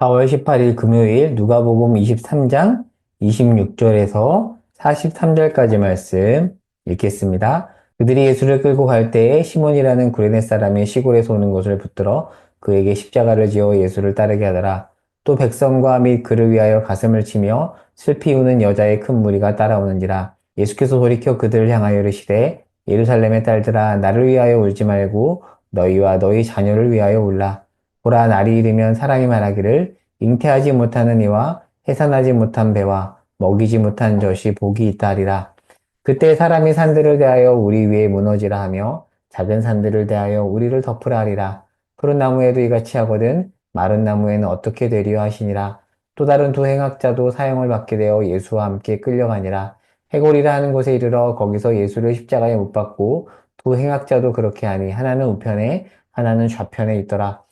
4월 18일 금요일 누가복음 23장 26절에서 43절까지 말씀 읽겠습니다. 그들이 예수를 끌고 갈 때에 시몬이라는 구레네 사람이 시골에서 오는 것을 붙들어 그에게 십자가를 지어 예수를 따르게 하더라. 또 백성과 및 그를 위하여 가슴을 치며 슬피 우는 여자의 큰 무리가 따라오는지라. 예수께서 돌이켜 그들을 향하여 이르시되 예루살렘의 딸들아 나를 위하여 울지 말고 너희와 너희 자녀를 위하여 울라. 보라 날이 이르면 사람이 말하기를 잉태하지 못하는 이와 해산하지 못한 배와 먹이지 못한 젖이 복이 있다 하리라. 그때 사람이 산들을 대하여 우리 위에 무너지라 하며 작은 산들을 대하여 우리를 덮으라 하리라. 푸른 나무에도 이같이 하거든 마른 나무에는 어떻게 되리요 하시니라. 또 다른 두 행악자도 사형을 받게 되어 예수와 함께 끌려가니라. 해골이라 하는 곳에 이르러 거기서 예수를 십자가에 못 박고 두 행악자도 그렇게 하니 하나는 우편에 하나는 좌편에 있더라.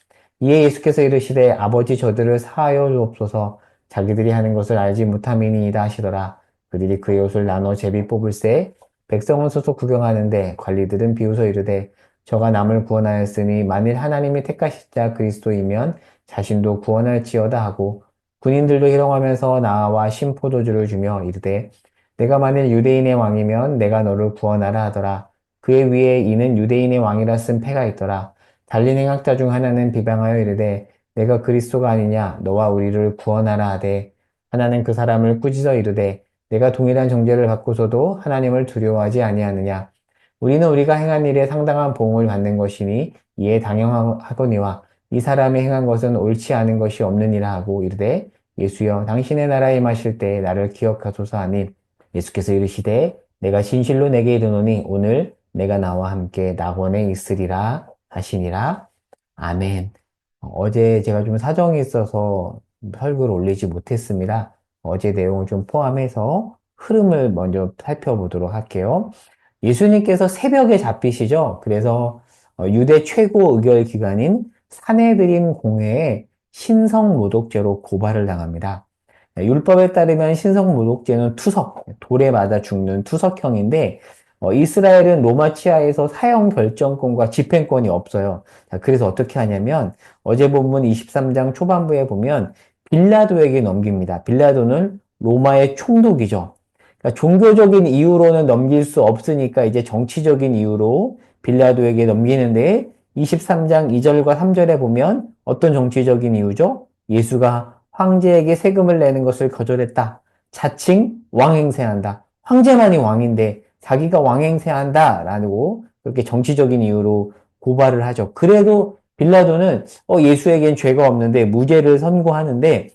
이에 예수께서 이르시되 아버지 저들을 사하여 주옵소서 자기들이 하는 것을 알지 못함이니이다 하시더라. 그들이 그의 옷을 나눠 제비 뽑을새 백성은 서서 구경하는데 관리들은 비웃어 이르되 저가 남을 구원하였으니 만일 하나님이 택하신 자 그리스도이면 자신도 구원할지어다 하고 군인들도 희롱하면서 나와 신포도주를 주며 이르되 내가 만일 유대인의 왕이면 내가 너를 구원하라 하더라. 그의 위에 이는 유대인의 왕이라 쓴 패가 있더라. 달린 행악자 중 하나는 비방하여 이르되 내가 그리스도가 아니냐 너와 우리를 구원하라 하되 하나는 그 사람을 꾸짖어 이르되 내가 동일한 정죄를 받고서도 하나님을 두려워하지 아니하느냐 우리는 우리가 행한 일에 상당한 보응을 받는 것이니 이에 당연하거니와 이 사람이 행한 것은 옳지 않은 것이 없느니라 하고 이르되 예수여 당신의 나라에 임하실 때 나를 기억하소서 하니 예수께서 이르시되 내가 진실로 내게 이르노니 오늘 내가 나와 함께 낙원에 있으리라 하시니라. 아멘. 어제 제가 좀 사정이 있어서 설교를 올리지 못했습니다. 어제 내용을 좀 포함해서 흐름을 먼저 살펴보도록 할게요. 예수님께서 새벽에 잡히시죠? 그래서 유대 최고 의결 기관인 사내드림 공회에 신성모독죄로 고발을 당합니다. 율법에 따르면 신성모독죄는 투석, 돌에 맞아 죽는 투석형인데 이스라엘은 로마 치하에서 사형 결정권과 집행권이 없어요. 자, 그래서 어떻게 하냐면 어제 본문 23장 초반부에 보면 빌라도에게 넘깁니다. 빌라도는 로마의 총독이죠. 그러니까 종교적인 이유로는 넘길 수 없으니까 이제 정치적인 이유로 빌라도에게 넘기는데 23장 2절과 3절에 보면 어떤 정치적인 이유죠? 예수가 황제에게 세금을 내는 것을 거절했다. 자칭 왕행세한다. 황제만이 왕인데 자기가 왕행세한다라고 그렇게 정치적인 이유로 고발을 하죠. 그래도 빌라도는 예수에겐 죄가 없는데 무죄를 선고하는데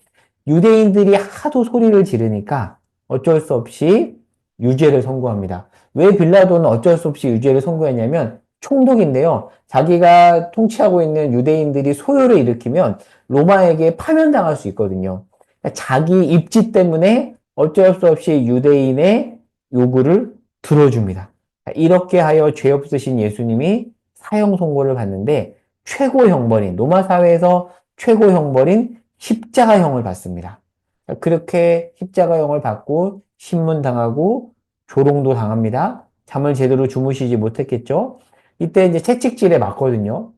유대인들이 하도 소리를 지르니까 어쩔 수 없이 유죄를 선고합니다. 왜 빌라도는 어쩔 수 없이 유죄를 선고했냐면 총독인데요. 자기가 통치하고 있는 유대인들이 소요를 일으키면 로마에게 파면당할 수 있거든요. 그러니까 자기 입지 때문에 어쩔 수 없이 유대인의 요구를 들어줍니다. 이렇게 하여 죄 없으신 예수님이 사형 선고를 받는데 최고 형벌인 로마 사회에서 최고 형벌인 십자가형을 받습니다. 그렇게 십자가형을 받고 신문당하고 조롱도 당합니다. 잠을 제대로 주무시지 못했겠죠. 이때 이제 채찍질에 맞거든요.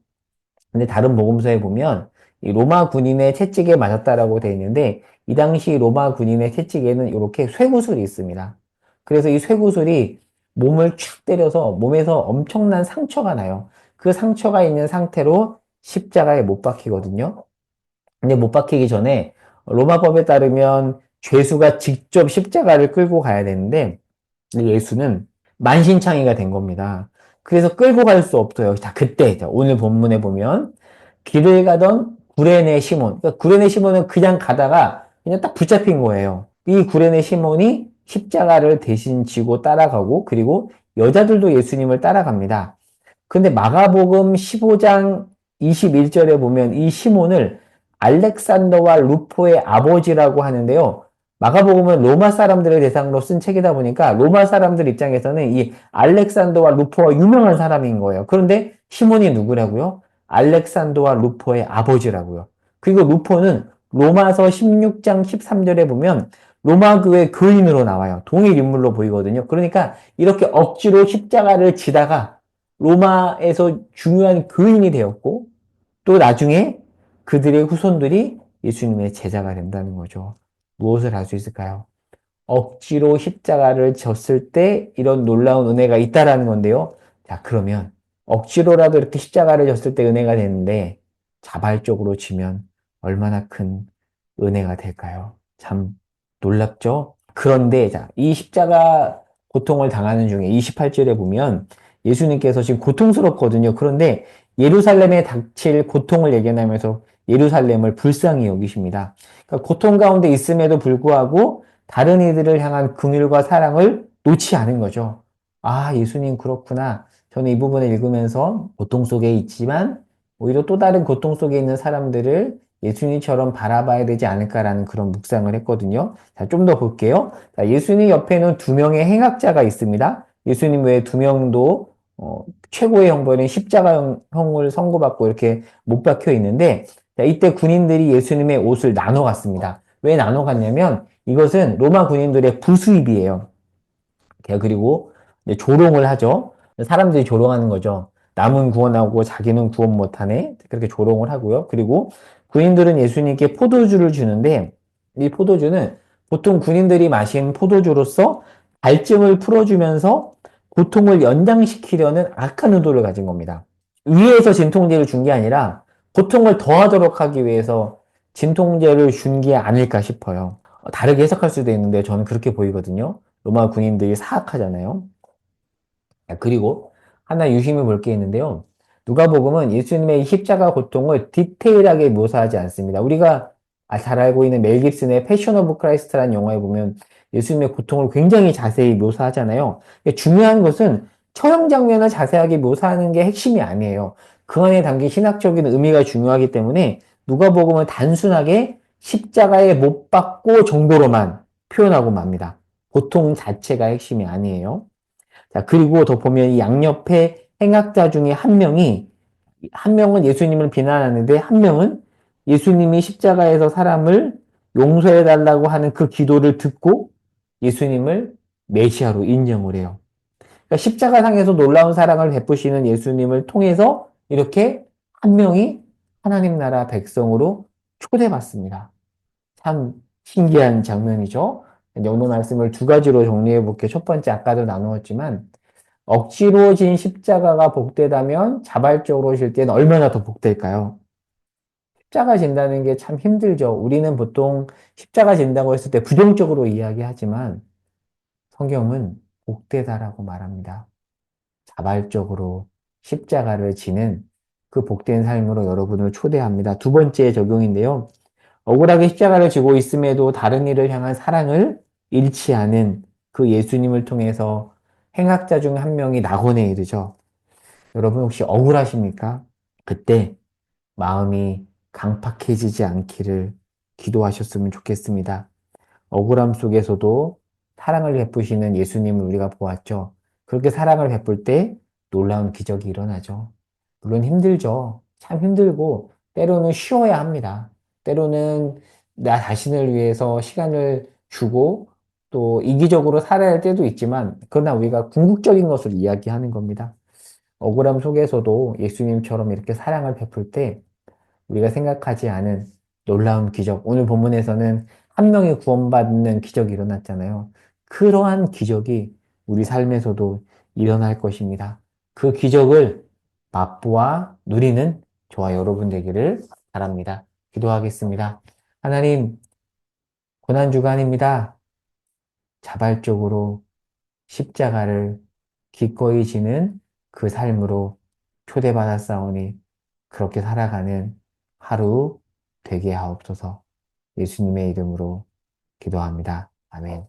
근데 다른 복음서에 보면 이 로마 군인의 채찍에 맞았다라고 되어 있는데 이 당시 로마 군인의 채찍에는 이렇게 쇠구슬이 있습니다. 그래서 이 쇠구슬이 몸을 촥 때려서 몸에서 엄청난 상처가 나요. 그 상처가 있는 상태로 십자가에 못 박히거든요. 근데 못 박히기 전에 로마법에 따르면 죄수가 직접 십자가를 끌고 가야 되는데 예수는 만신창이가 된 겁니다. 그래서 끌고 갈 수 없어요. 자, 그때 오늘 본문에 보면 길을 가던 구레네 시몬. 그러니까 구레네 시몬은 그냥 가다가 그냥 딱 붙잡힌 거예요. 이 구레네 시몬이 십자가를 대신 지고 따라가고 그리고 여자들도 예수님을 따라갑니다. 근데 마가복음 15장 21절에 보면 이 시몬을 알렉산더와 루포의 아버지라고 하는데요. 마가복음은 로마 사람들을 대상으로 쓴 책이다 보니까 로마 사람들 입장에서는 이 알렉산더와 루포가 유명한 사람인 거예요. 그런데 시몬이 누구라고요? 알렉산더와 루포의 아버지라고요. 그리고 루포는 로마서 16장 13절에 보면 로마 교회 교인으로 나와요. 동일 인물로 보이거든요. 그러니까 이렇게 억지로 십자가를 지다가 로마에서 중요한 교인이 되었고 또 나중에 그들의 후손들이 예수님의 제자가 된다는 거죠. 무엇을 할 수 있을까요? 억지로 십자가를 졌을 때 이런 놀라운 은혜가 있다라는 건데요. 자, 그러면 억지로라도 이렇게 십자가를 졌을 때 은혜가 되는데 자발적으로 지면 얼마나 큰 은혜가 될까요? 참 놀랍죠? 그런데 자, 이 십자가 고통을 당하는 중에 28절에 보면 예수님께서 지금 고통스럽거든요. 그런데 예루살렘에 닥칠 고통을 예견하면서 예루살렘을 불쌍히 여기십니다. 그러니까 고통 가운데 있음에도 불구하고 다른 이들을 향한 긍휼과 사랑을 놓지 않은 거죠. 아, 예수님 그렇구나. 저는 이 부분을 읽으면서 고통 속에 있지만 오히려 또 다른 고통 속에 있는 사람들을 예수님처럼 바라봐야 되지 않을까라는 그런 묵상을 했거든요. 자, 좀 더 볼게요. 자, 예수님 옆에는 두 명의 행악자가 있습니다. 예수님 외에 두 명도 최고의 형벌인 십자가형을 선고받고 이렇게 못 박혀 있는데 자, 이때 군인들이 예수님의 옷을 나눠 갔습니다. 왜 나눠 갔냐면 이것은 로마 군인들의 부수입이에요. 그리고 이제 조롱을 하죠. 사람들이 조롱하는 거죠. 남은 구원하고 자기는 구원 못하네. 그렇게 조롱을 하고요. 그리고 군인들은 예수님께 포도주를 주는데 이 포도주는 보통 군인들이 마신 포도주로서 갈증을 풀어주면서 고통을 연장시키려는 악한 의도를 가진 겁니다. 위에서 진통제를 준 게 아니라 고통을 더하도록 하기 위해서 진통제를 준 게 아닐까 싶어요. 다르게 해석할 수도 있는데 저는 그렇게 보이거든요. 로마 군인들이 사악하잖아요. 그리고 하나 유심히 볼 게 있는데요. 누가복음은 예수님의 십자가 고통을 디테일하게 묘사하지 않습니다. 우리가 잘 알고 있는 멜 깁슨의 패션 오브 크라이스트라는 영화에 보면 예수님의 고통을 굉장히 자세히 묘사하잖아요. 중요한 것은 처형 장면을 자세하게 묘사하는 게 핵심이 아니에요. 그 안에 담긴 신학적인 의미가 중요하기 때문에 누가복음은 단순하게 십자가에 못 박고 정도로만 표현하고 맙니다. 고통 자체가 핵심이 아니에요. 자, 그리고 더 보면 이 양옆에 행악자 중에 한 명은 예수님을 비난하는데 한 명은 예수님이 십자가에서 사람을 용서해 달라고 하는 그 기도를 듣고 예수님을 메시아로 인정을 해요. 그러니까 십자가상에서 놀라운 사랑을 베푸시는 예수님을 통해서 이렇게 한 명이 하나님 나라 백성으로 초대받습니다. 참 신기한 장면이죠. 오늘 말씀을 두 가지로 정리해 볼게요. 첫 번째, 아까도 나누었지만, 억지로 진 십자가가 복되다면 자발적으로 질 때는 얼마나 더 복될까요? 십자가 진다는 게 참 힘들죠. 우리는 보통 십자가 진다고 했을 때 부정적으로 이야기하지만 성경은 복되다라고 말합니다. 자발적으로 십자가를 지는 그 복된 삶으로 여러분을 초대합니다. 두 번째 적용인데요. 억울하게 십자가를 지고 있음에도 다른 이를 향한 사랑을 잃지 않은 그 예수님을 통해서 행악자 중 한 명이 낙원에 이르죠. 여러분 혹시 억울하십니까? 그때 마음이 강팍해지지 않기를 기도하셨으면 좋겠습니다. 억울함 속에서도 사랑을 베푸시는 예수님을 우리가 보았죠. 그렇게 사랑을 베풀 때 놀라운 기적이 일어나죠. 물론 힘들죠. 참 힘들고 때로는 쉬어야 합니다. 때로는 나 자신을 위해서 시간을 주고 또 이기적으로 살아야 할 때도 있지만 그러나 우리가 궁극적인 것을 이야기하는 겁니다. 억울함 속에서도 예수님처럼 이렇게 사랑을 베풀 때 우리가 생각하지 않은 놀라운 기적. 오늘 본문에서는 한 명이 구원받는 기적이 일어났잖아요. 그러한 기적이 우리 삶에서도 일어날 것입니다. 그 기적을 맛보아 누리는 저와 여러분 되기를 바랍니다. 기도하겠습니다. 하나님, 고난주간입니다. 자발적으로 십자가를 기꺼이 지는 그 삶으로 초대받았사오니 그렇게 살아가는 하루 되게 하옵소서. 예수님의 이름으로 기도합니다. 아멘.